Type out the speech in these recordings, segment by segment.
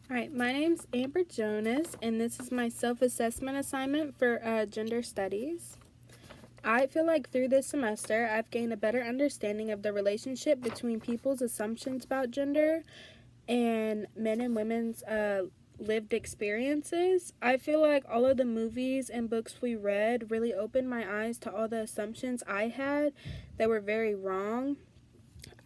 All right, my name's Amber Jonas, and this is my self assessment assignment for gender studies. I feel like through this semester, I've gained a better understanding of the relationship between people's assumptions about gender and men and women's lived experiences. I feel like all of the movies and books we read really opened my eyes to all the assumptions I had that were very wrong.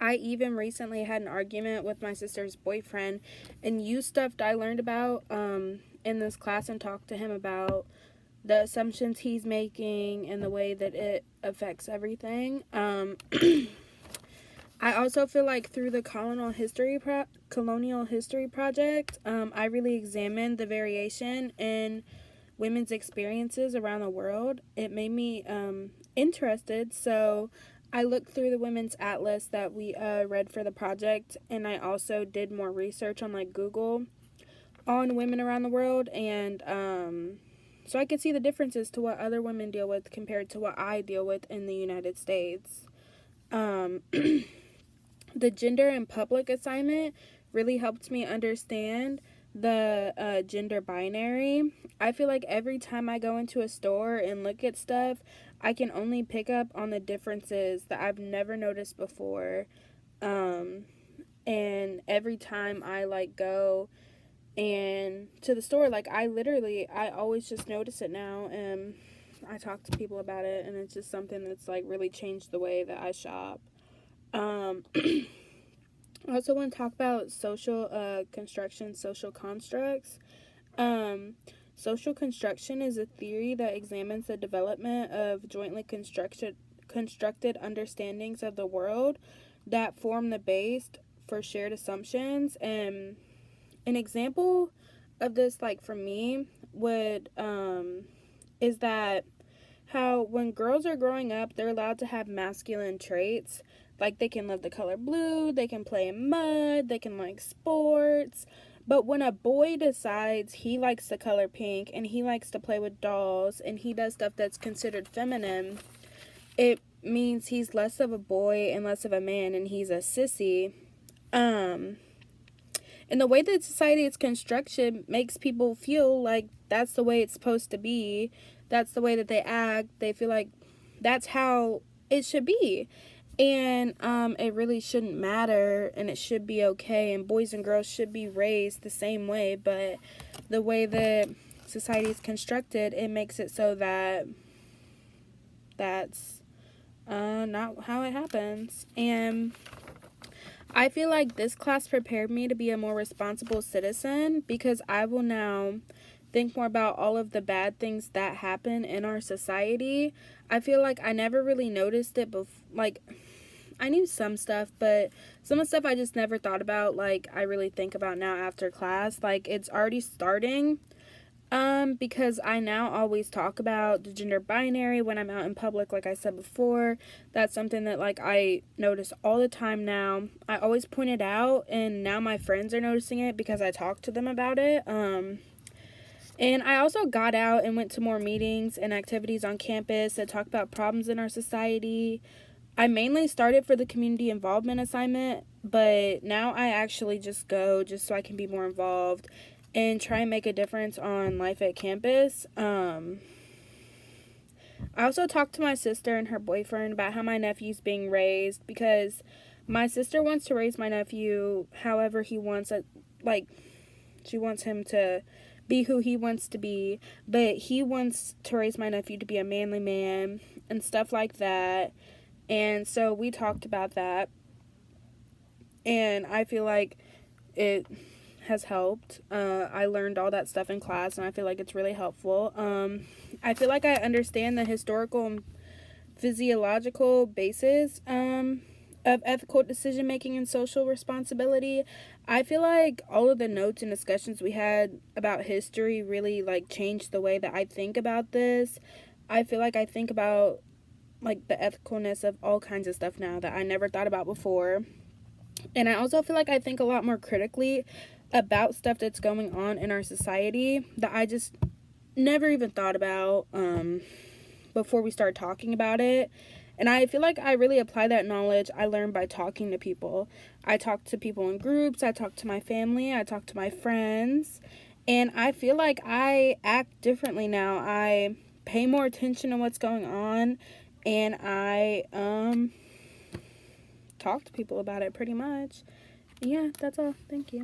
I even recently had an argument with my sister's boyfriend and used stuff that I learned about in this class and talked to him about the assumptions he's making and the way that it affects everything. I also feel like through the colonial history project, I really examined the variation in women's experiences around the world. It made me interested, so I looked through the women's atlas that we read for the project, and I also did more research on like Google on women around the world, and so I could see the differences to what other women deal with compared to what I deal with in the United States. Um, the gender and public assignment really helped me understand the gender binary. I feel like every time I go into a store and look at stuff, I can only pick up on the differences that I've never noticed before. Um, and every time I like go and to the store, like I always just notice it now, and I talk to people about it, and it's just something that's like really changed the way that I shop. Um, I also want to talk about social construction, social constructs. Um, Social construction is a theory that examines the development of jointly constructed understandings of the world that form the base for shared assumptions. And an example of this, like for me, would is that how when girls are growing up, they're allowed to have masculine traits. Like they can love the color blue, they can play in mud, they can like sports. But when a boy decides he likes the color pink and he likes to play with dolls and he does stuff that's considered feminine, it means he's less of a boy and less of a man and he's a sissy. Um, and the way that society is constructed makes people feel like that's the way it's supposed to be. That's the way that they act. They feel like that's how it should be. And it really shouldn't matter and it should be okay. And boys and girls should be raised the same way. But the way that society is constructed, it makes it so that that's not how it happens. And I feel like this class prepared me to be a more responsible citizen because I will now think more about all of the bad things that happen in our society. I feel like I never really noticed it before. Like, I knew some stuff, but some of the stuff I just never thought about, like, I really think about now after class. Like, it's already starting. Because I now always talk about the gender binary when I'm out in public, like I said before. That's something that like I notice all the time now. I always point it out and now my friends are noticing it because I talk to them about it. And I also got out and went to more meetings and activities on campus that talk about problems in our society. I mainly started for the community involvement assignment, but now I actually just go just so I can be more involved and try and make a difference on life at campus. I also talked to my sister and her boyfriend about how my nephew's being raised because my sister wants to raise my nephew however he wants it. Like, she wants him to be who he wants to be, but he wants to raise my nephew to be a manly man and stuff like that. And so we talked about that, and I feel like it has helped. I learned all that stuff in class, and I feel like it's really helpful. I feel like I understand the historical and physiological basis of ethical decision making and social responsibility. I feel like all of the notes and discussions we had about history really like changed the way that I think about this. I feel like I think about like the ethicalness of all kinds of stuff now that I never thought about before. And I also feel like I think a lot more critically about stuff that's going on in our society that I just never even thought about before we started talking about it. And I feel like I really apply that knowledge I learned by talking to people. I talk to people in groups, I talk to my family, I talk to my friends, and I feel like I act differently now. I pay more attention to what's going on, and I talk to people about it pretty much. Yeah, that's all. Thank you.